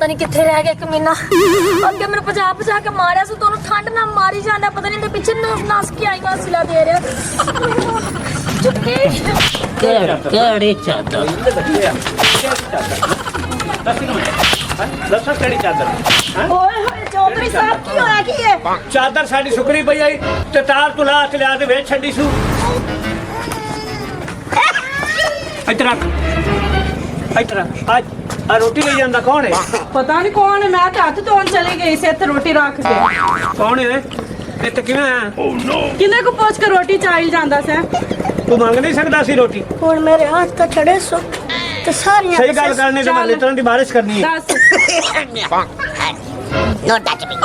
पता नहीं कितने रह गया एक महीना अगे मेरे भजा भजा के मारिया सो दोनों ठंड ना मारी जाना पता नहीं पीछे नस के आई सिला दे रहा केड़ी चादर दसो केड़ी चादर ओए होए चौधरी साहब की होया की है चादर साडी सुकरी पई आई ते तार तू ला के लिया ते वे छड्डी सू इधर रख आज आ रोटी ले जांदा कौन है पता नहीं कौन है मैं तो हाथ धोन चली गई से इत्थे रोटी रख के कौन है इत्थे किवें आया किने को पूछ के रोटी चाइल जांदा से तू मंग नहीं सकदा सी रोटी हुन मेरे हाथ तो छड़े सो ते सारियां सही गल करने ते मैं लिटरन दी बारिश करनी है दस नो टच मी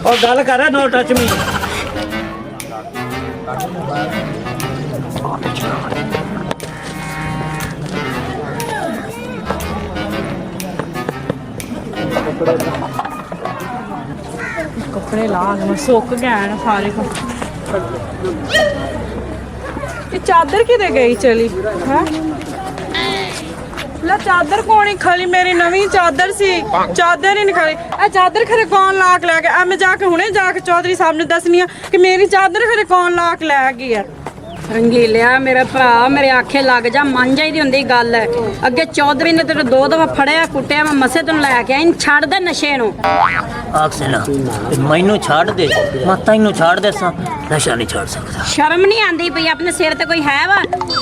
और गल कर नो टच मी कपड़े लाग मैं सुक गए ना सारे को ये चादर किधर गई चली है ला चादर कौन ही खली मेरी नवी चादर सी चादर ही नहीं खली ए चादर खरे कौन लाक ले गया मैं जाके हुने जाके चौधरी साहब ने दसनी है कि मेरी चादर खरे कौन लाक ले गया रंगीलिया मेरे भरा मेरे आखे लग जा मन जाइदी हुंदी गल है अगे चौधरी ने तेरे दो दफा फड़िया कुटिया मैं मसे तैनूं लैके आई छड़ दे नशे नूं आखसे ना मैनू छाड़ दे मैं तैनू छाड़ दे सा नशा नहीं छाड़ सकता शर्म नहीं आंदी पई अपने सिर ते कोई है वा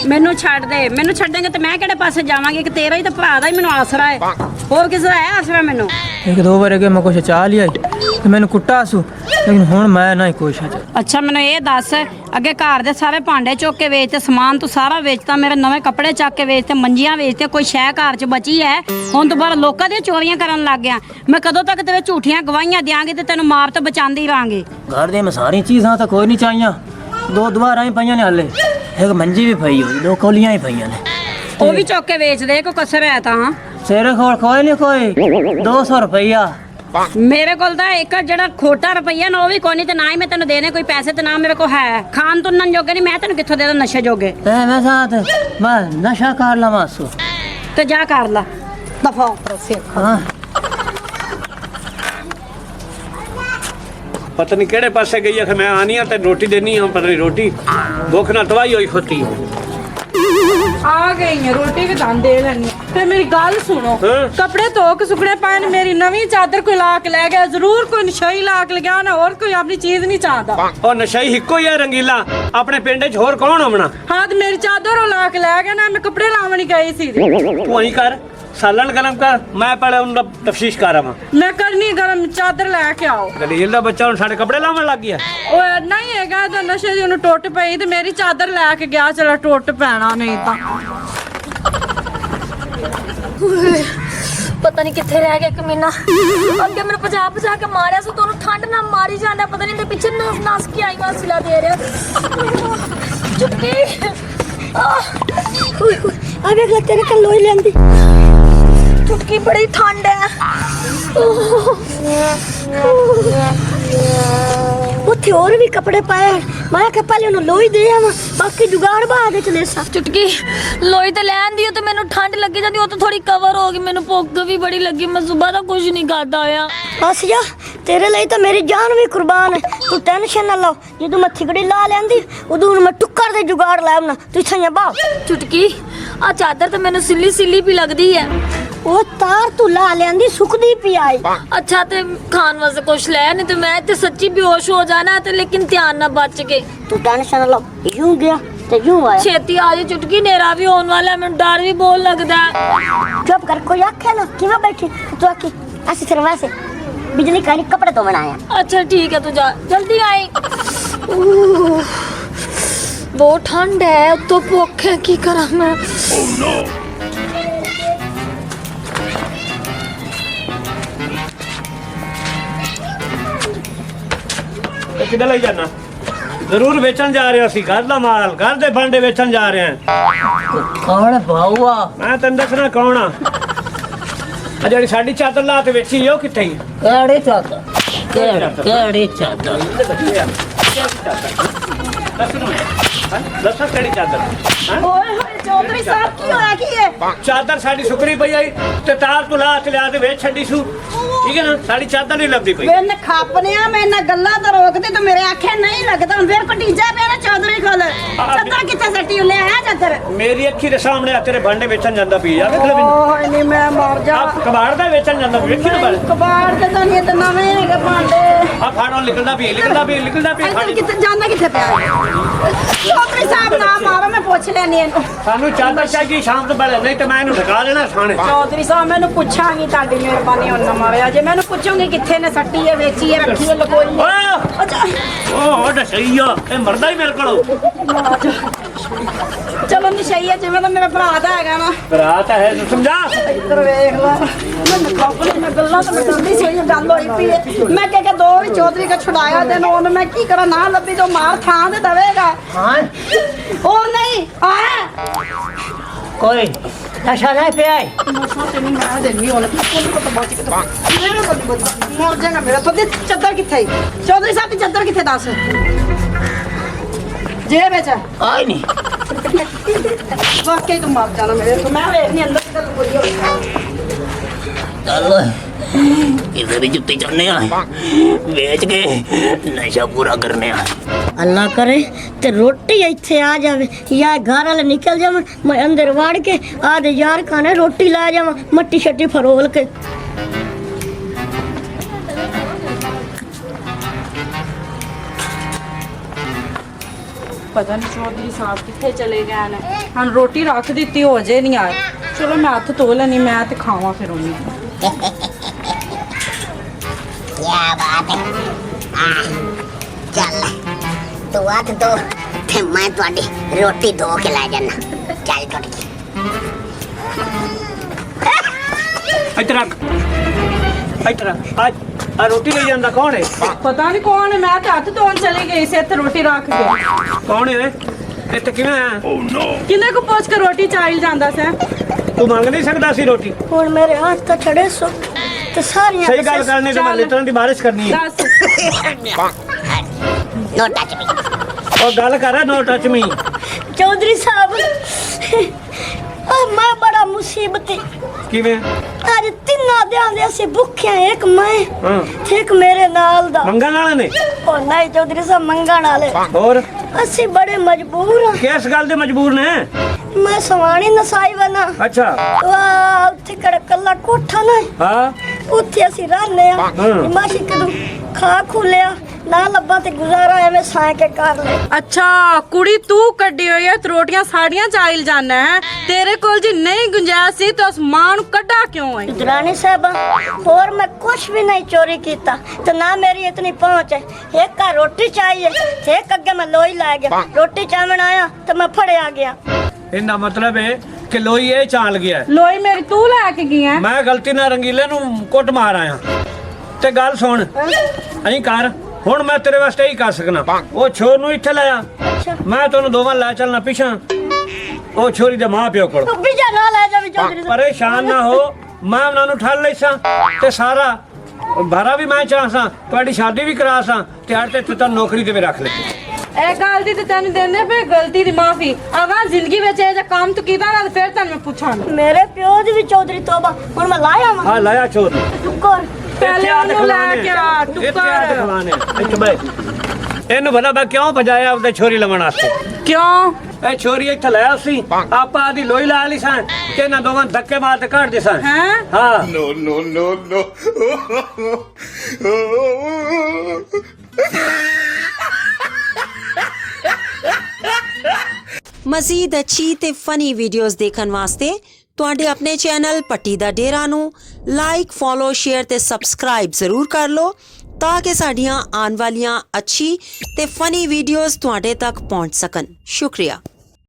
मैनू छड़ दे मैनू छड्डेंगे ते मैं किहड़े पासे जावांगी कि तेरा ही ते भरा दा ही मैनू आसरा है होर किसे दा है आसरा मैनू एक दो बार अगे मैं कुछ चाह लिया ते मैनू कुट्टा आसू लेकिन हुण मैं ना कुछ अच्छा मैनू ये दस अगे घर दे सारे भांडे चुक के बेचते समान तू सारा बेचता मेरे नवे कपड़े चक के बेचते मंजियां बेचते कोई शै घर च बची है हुण दोबारा लोकां दी चोरियां करन लग गया मैं कदों तक तेरे झूठियां गवाहियां देंगी ते तैनू मार तो बचांदी रहांगी घर दे मैं सारी चीज़ां तो कोई नहीं चाहिए दो दुआरा ही पईयां ने हाले एक मंजी भी पई हुई दो कौलियां ही पईयां ने वो भी चुक के बेच दे कोई कसर है तां सिर खोल कोई नहीं कोई 200 रुपया मेरे को एक जड़ा खोटा रुपया ना वो भी कोई नहीं ते ना ही मैं तेन देने कोई पैसे ते ना मेरे को है खान तुनन जोगे नहीं मैं तेन कित्थों दे दा नशे जोगे मैं साथ मैं नशा कर ला मासू ते जा कर ला दफा हाँ पता नहीं केड़े पासे गई है कि मैं आनी है ते रोटी देनी है पता नहीं रोटी भुख ना तबाही होई खोती आ गई है रोटी भी दान दे लेनी ते मेरी गल सुनो कपड़े धो के सुकने पाए ने मेरी नवी चादर कोई ला के ले गया जरूर कोई नशाई ला के ले गया ना और कोई अपनी चीज नहीं चाहता और नशाई हिक्को ही है रंगीला अपने पिंड च होर कौन होना हाँ तो मेरी चादर वो ला के ले गया ना मैं कपड़े लावनी गई सी तू वही कर सालन गरम कर मैं पहले उनका तफ्तीश कर रहा मैं करनी गरम चादर लेके आओ गलील दा बच्चा हुन साडे कपड़े लावन लग गया ओए नहीं हैगा तो नशे दी ओनु टुट पई ते मेरी चादर लेके गया चला टुट पैना नहीं तो पता नहीं कितने रह गया एक महीना अगे मेरे भजा भजा के मारिया सो दोनों ठंड ना मारी जाना पता नहीं पीछे नस के आई सिला दे रहा चुटकी अबे तेरे कल लोई लेंदी चुटकी बड़ी ठंड है उथे और भी कपड़े पाए मैं क्या पहले उन्हें लोई दे आवा बाकी जुगाड़ बाद चले सा चुटकी लोई तो लैन दी तो मैनू ठंड लगी जाती वो तो थोड़ी कवर हो गई मैनू भुख भी बड़ी लगी मैं सुबह तो कुछ नहीं खाता होया आसिया तेरे लिए तो मेरी जान भी कुर्बान है तू टेंशन ना लो जो मैं थिगड़ी ला लेंदी उदू मैं टुक्कर दे जुगाड़ लावना तू इत्थे बा चुटकी आ चादर तो मैनू सिल्ली सिल्ली भी लगदी है वो तार तू ला लेंदी सुकदी पी आई अच्छा ते खान वास्ते कुछ ले नहीं तो मैं ते सच्ची बेहोश हो जाना ते लेकिन ध्यान ना बच के तू टेंशन ना लो यूं गया ते यूं आया छेती आ जा चुटकी नेरा भी होने वाला है मैं डर भी बहुत लगदा है चुप कर कोई आखे ना किवें बैठी तू आके ऐसे फिर वैसे बिजली का कपड़े तो बनाया अच्छा ठीक है तू जा जल्दी आई बहुत ठंड है तो भूख है की करा मैं किधर ले जाना जरूर बेचन जा रहे सी घर दा माल घर दे भांडे बेचन जा रहे हैं कौन भाऊआ मैं तेन दसना कौन आ जेडी साडी चादर ला ते बेची ओ किथे केड़ी चादर केड़ी चादर ਦੱਸੋ ਕਿਹੜੀ ਚਾਦਰ ਹੈਂ? ਓਏ ਹੋਏ ਚੌਧਰੀ ਸਾਹਿਬ ਕੀ ਹੋਇਆ ਕੀ ਹੈ ਚਾਦਰ ਸਾਡੀ ਸੁਕਰੀ ਪਈ ਆਈ ਤੇ ਤਾਰ ਤੂੰ ਲਾ ਕੇ ਲਿਆ ਤੇ ਵੇਚ ਛੱਡੀ ਸੂ ਠੀਕ ਹੈ ਨਾ ਸਾਡੀ ਚਾਦਰ ਨਹੀਂ ਲੱਭਦੀ ਪਈ ਵੇਨ ਖਾਪਨਿਆ ਮੈਂ ਇਹਨਾਂ ਗੱਲਾਂ ਤਾਂ ਰੋਕਦੀ ਤੇ ਮੇਰੇ ਆਖੇ ਨਹੀਂ ਲੱਗਦਾ ਹੁਣ ਫੇਰ ਕਟੀਜਾ ਪਿਆ ਨਾ ਚੌਧਰੀ ਕੋਲ ਚਾਦਰ ਕਿੱਥੇ ਸੱਟੀ ਉਹਨੇ ਆਇਆ ਚਾਦਰ ਮੇਰੀ ਅੱਖੀ ਦੇ ਸਾਹਮਣੇ ਆ ਤੇਰੇ ਭਾਂਡੇ ਵੇਚਣ ਜਾਂਦਾ ਪਈ ਆ ਵੇਖ ਲੈ ਮੈਨੂੰ ਓਏ ਨਹੀਂ ਮੈਂ ਮਰ ਜਾ ਆ ਕਬਾੜ ਦਾ ਵੇਚਣ ਜਾਂਦਾ ਪਈ ਵੇਖੀ ਨਾ ਬਾਰੇ ਕਬਾੜ ਤੇ ਤਾਂ ਨਹੀਂ ਤੇ ਨਵੇਂ ਹੈਗੇ ਭਾਂਡੇ ਆ ਫਾੜੋ ਨਿਕਲਦਾ ਪਈ ਇੱਧਰ ਕਿੱਥੇ ਜਾਂਦਾ ਕਿੱਥੇ ਪਿਆ ਚੌਧਰੀ ਸਾਹਿਬ ਨਾ ਮਾਰੋ ਮੈਂ ਪੁੱਛ ਲੈਣੀ ਇਹਨੂੰ ਸਾਨੂੰ ਚਾਦਰ ਚਾਹੀਦੀ ਸ਼ਾਮ ਤੋਂ ਪਹਿਲੇ ਨਹੀਂ ਤੇ ਮੈਂ ਇਹਨੂੰ ਢਕਾ ਦੇਣਾ ਥਾਣੇ ਚੌਧਰੀ ਸਾਹਿਬ ਮੈਨੂੰ ਪੁੱਛਾਂਗੀ ਤੁਹਾਡੀ ਮਿਹਰਬਾਨੀ ਹੁਣ ਨਾ ਮਾਰਿਆ ਜੇ ਮੈਨੂੰ ਪੁੱਛੋਗੇ ਕਿੱਥੇ ਨੇ ਸੱਟੀ ਹੈ ਵੇਚੀ ਹੈ ਰੱਖੀ ਹੈ ਲਕੋਈ ਹੈ ਓਏ ਅੱਛਾ ਉਹ ਸਹੀ ਆ ਇਹ ਮਰਦਾ ਹੀ ਮੇਰੇ ਕੋਲ ਚਲੋ ਨਿਸ਼ਾਈ ਹੈ ਜਿਵੇਂ ਦਾ ਮੇਰਾ ਭਰਾ ਦਾ ਹੈਗਾ ਨਾ ਰਾਤ ਹੈ ਤੂੰ ਸਮਝਾ ਇੱਧਰ ਵੇਖ ਲਾ ਮੈਂ ਖਾਪਲੇ ਮੈਂ ਗੱਲਾਂ ਤਾਂ ਬਤਾਉਂਦੀ ਸੀ ਉਹ ਗੱਲ ਹੋਈ ਪਈ ਹੈ ਮੈਂ ਕਿਹਾ ਕਿ ਦੋ ਵੀ ਚੌਧਰੀ ਕਾ ਛੁਡਾਇਆ ਤੇ ਉਹਨੂੰ ਮੈਂ ਕੀ ਕਰਾਂ ਨਾ ਲੱਭੀ ਤਾਂ ਮਾਰ ਥਾਂ ਤੇ ਦਵੇਗਾ ਹਾਂ ਉਹ ਨਹੀਂ ਆ ਕੋਈ ਨਸ਼ਾ ਨਹੀਂ ਪਿਆ ਏ। ਮਸਾਂ ਤੇ ਨਹੀਂ ਮੈਂ ਦੇਣੀ ਉਹਨੇ ਉਹਨੂੰ ਤਾਂ ਬਚ ਕੇ ਮੇਰੇ ਕੋਲ ਨਹੀਂ ਬਚ ਮਰ ਜਾਏਗਾ ਮੇਰਾ ਪਤੀ ਚੱਦਰ ਕਿੱਥੇ ਹੈ ਚੌਧਰੀ ਸਾਹਿਬ ਦੀ ਚੱਦਰ ਕਿੱਥੇ ਦੱਸ ਜੇ ਵਿੱਚ ਆਈ ਨਹੀਂ ਵਾਕਈ ਤੂੰ ਮਰ ਜਾਣਾ ਮੇਰੇ ਤੋਂ ਮੈਂ ਵੇਖਣੀ ਅੰਦਰ ਕਿੱਧਰ ਕੋਈ ਹੋਈ ਚੱਲ ਇਹਦੇ ਵੀ ਜੁੱਤੀ ਚੜਨੇ ਆ ਵੇਚ ਕੇ ਨਸ਼ਾ ਪੂਰਾ ਕਰਨੇ ਆ ਅੱਲਾ ਕਰੇ ਤੇ ਰੋਟੀ ਇੱਥੇ ਆ ਜਾਵੇ ਜਾਂ ਘਰ ਵਾਲੇ ਨਿਕਲ ਜਾਵਣ ਮੈਂ ਅੰਦਰ ਵੜ ਕੇ ਆਦੇ ਯਾਰ ਖਾਣੇ ਰੋਟੀ ਲੈ ਜਾਵਾਂ ਮੱਟੀ ਛੱਟੀ ਫਰੋਲ ਕੇ ਪਤਾ ਨਹੀਂ ਚੌਧਰੀ ਸਾਹਿਬ ਕਿੱਥੇ ਚਲੇ ਗਏ ਨੇ ਹੁਣ ਰੋਟੀ ਰੱਖ ਦਿੱਤੀ ਹੋ ਜੇ ਨਹੀਂ ਆਏ ਚਲੋ ਮੈਂ ਹੱਥ ਧੋ ਲੈਣੀ ਮੈਂ ਤੇ ਖਾਵਾਂ ਫਿਰ ਉਹਨੂੰ क्या बात है चल तू हथ धो ते मैं तुहाडी रोटी धो के लै जाना चल टुट ਇੱਧਰ ਰੱਖ ਇੱਧਰ ਅੱਜ ਆ ਰੋਟੀ ਲਈ ਜਾਂਦਾ ਕੌਣ ਹੈ ਪਤਾ ਨਹੀਂ ਕੌਣ ਹੈ ਮੈਂ ਤੇ ਹੱਥ ਧੋਣ ਚਲੀ ਗਈ ਸੀ ਇੱਥੇ ਰੋਟੀ ਰੱਖ ਕੇ ਕੌਣ ਹੈ ਇੱਥੇ ਕਿਵੇਂ ਆਇਆ ਕਿੰਨੇ ਕੋ ਪੁੱਛ ਕੇ ਰੋਟੀ ਚਾਹੀਲ ਜਾਂਦਾ ਸੀ ਤੂੰ ਮੰਗ ਨਹੀਂ ਸਕਦਾ ਸੀ ਰੋਟੀ ਹੁਣ ਮੇਰੇ ਹੱਥ ਤਾਂ ਛੜੇ ਸੋ ਤੇ ਸਾਰੀਆਂ ਸਹੀ ਗੱਲ ਕਰਨੀ ਤੇ ਮੈਂ ਲਿਟਣ ਦੀ ਬਾਰਿਸ਼ ਕਰਨੀ ਹੈ ਦੱਸ नो टच मी ਉਹ ਗੱਲ ਕਰ ਨੋ ਟੱਚ ਮੀ ਚੌਧਰੀ ਸਾਹਿਬ ਮੈਂ ਬੜਾ ਮੁਸੀਬਤੀ ਕਿਵੇਂ ਅੱਜ ਤਿੰਨਾਂ ਦਿਆਂ ਦੇ ਅਸੀਂ ਭੁੱਖੇ ਆ ਇੱਕ ਮੈਂ ਹਾਂ ਤੇ ਇੱਕ ਮੇਰੇ ਨਾਲ ਦਾ ਮੰਗਣ ਵਾਲੇ ਨੇ ਉਹ ਨਹੀਂ ਚੌਧਰੀ ਸਾਹਿਬ ਮੰਗਣ ਵਾਲੇ ਹੋਰ ਅਸੀਂ ਬੜੇ ਮਜਬੂਰ ਆ ਕਿਸ ਗੱਲ ਦੇ ਮਜਬੂਰ ਨੇ ਮੈਂ ਸਵਾਣੀ ਨਸਾਈ ਬਣਾ ਅੱਛਾ ਵਾਹ ਉੱਥੇ ਕਿਹੜਾ ਕੱਲਾ ਕੋਠਾ ਨਾ ਹਾਂ ਉੱਥੇ ਅਸੀਂ ਰਹਿੰਦੇ ਆ ਮਾਸ਼ੀ ਕਦੋਂ ਖਾ ਖੁੱਲਿਆ ਨਾ ਲੱਭਾ ਤੇ ਗੁਜ਼ਾਰਾ ਐਵੇਂ ਸਾਂ ਕੇ ਕਰ ਲੈ ਅੱਛਾ ਕੁੜੀ ਤੂੰ ਕੱਢੀ ਹੋਈ ਹੈ ਤੇ ਰੋਟੀਆਂ ਸਾੜੀਆਂ ਚਾਹੀਲ ਜਾਣਾ ਹੈ ਤੇਰੇ ਕੋਲ ਜੀ ਨਹੀਂ ਗੁੰਜਾਇਸ਼ ਸੀ ਤਾਂ ਉਸ ਮਾਂ ਨੂੰ ਕੱਢਾ ਕਿਉਂ ਹੈ ਦਰਾਣੀ ਸਾਹਿਬ ਹੋਰ मैं कुछ भी नहीं चोरी कीता तो ना मेरी इतनी पहुंच है एक का रोटी चाहिए एक अगे मैं लोई ला गया रोटी चावण आया तो मैं फड़े आ गया ਇਹਦਾ ਮਤਲਬ ਹੈ ਕਿ ਲੋਈ ਇਹ ਚਾਲ ਗਿਆ ਲੋਈ ਮੇਰੀ ਤੂੰ ਲੈ ਕੇ ਗਈ ਹੈ ਮੈਂ ਗਲਤੀ ਨਾਲ ਰੰਗੀਲੇ ਨੂੰ ਕੁੱਟ ਮਾਰ ਆਇਆ ਤੇ ਗੱਲ ਸੁਣ ਅਹੀਂ ਕਰ ਹੁਣ ਮੈਂ ਤੇਰੇ ਵਾਸਤੇ ਹੀ ਕਰ ਸਕਣਾ ਉਹ ਛੋਰ ਨੂੰ ਇੱਥੇ ਲਾਇਆ ਮੈਂ ਤੁਹਾਨੂੰ ਦੋਵਾਂ ਲੈ ਚੱਲਣਾ ਪਿਛਾਂ ਉਹ ਛੋਰੀ ਦੇ ਮਾਂ ਪਿਓ ਕੋਲ बीजा ना ले जा चौधरी ਪਰੇਸ਼ਾਨ ਨਾ ਹੋ ਮੈਂ ਉਹਨਾਂ ਨੂੰ ਠੱਲ ਲੈਸਾਂ ਤੇ ਸਾਰਾ ਭਾਰਾ ਵੀ ਮੈਂ ਚਾਹਾਂ ਤੁਹਾਡੀ ਸ਼ਾਦੀ ਵੀ ਕਰਾ ਸਾਂ ਤੇ ਹਰ ਤੇ ਤੂੰ ਨੌਕਰੀ ਤੇ ਵੀ ਰੱਖ ਲੈ ਇਹ ਗੱਲ ਦੀ ਤੇ ਤੈਨੂੰ ਦਿੰਦੇ ਪਏ ਗਲਤੀ ਦੀ ਮਾਫੀ ਅਗਾਂ ਜ਼ਿੰਦਗੀ ਵਿੱਚ ਇਹ ਜਿਹਾ ਕੰਮ ਤੂੰ ਕੀਤਾ ਨਾ ਫਿਰ ਤੈਨੂੰ ਮੈਂ ਪੁੱਛਾਂਗਾ मेरे प्यो दी भी चौधरी तोबा हुन मैं लाया वा ਹਾਂ ਲਾਇਆ ਛੋਰ ਨੂੰ टुकर ਪਹਿਲੇ ਉਹਨੂੰ ਲੈ ਕੇ ਆ ਟੁੱਕਰ ਖਵਾਨੇ ਇੱਥੇ ਬੈ ਇਹਨੂੰ ਭਲਾ ਮੈਂ ਕਿਉਂ ਭਜਾਇਆ ਆਪਦੇ ਛੋਰੀ ਲਵਣ ਵਾਸਤੇ ਕਿਉਂ ਇਹ ਛੋਰੀ ਇੱਥੇ ਲਾਇਆ ਸੀ ਆਪਾਂ ਆਦੀ ਲੋਈ ਲਾ ਲਈ ਸਾਂ ਤੇ ਇਹਨਾਂ ਦੋਵਾਂ ਧੱਕੇ ਮਾਰ ਤੇ ਕੱਢ ਦੇ ਸਾਂ ਹੈ ਹਾਂ ਮਜ਼ੀਦ ਅੱਛੀ ਤੇ ਫਨੀ ਵੀਡੀਓਜ਼ ਦੇਖਣ ਵਾਸਤੇ ਤੁਹਾਡੇ ਆਪਣੇ ਚੈਨਲ ਪੱਟੀ ਦਾ ਡੇਰਾ ਨੂੰ ਲਾਈਕ ਫੋਲੋ ਸ਼ੇਅਰ ਤੇ ਸਬਸਕ੍ਰਾਈਬ ਜ਼ਰੂਰ ਕਰ ਲਓ ਤਾਂ ਕਿ ਸਾਡੀਆਂ ਆਉਣ ਵਾਲੀਆਂ ਅੱਛੀ ਤੇ ਫਨੀ ਵੀਡੀਓਜ਼ ਤੁਹਾਡੇ ਤੱਕ ਪਹੁੰਚ ਸਕਣ ਸ਼ੁਕਰੀਆ।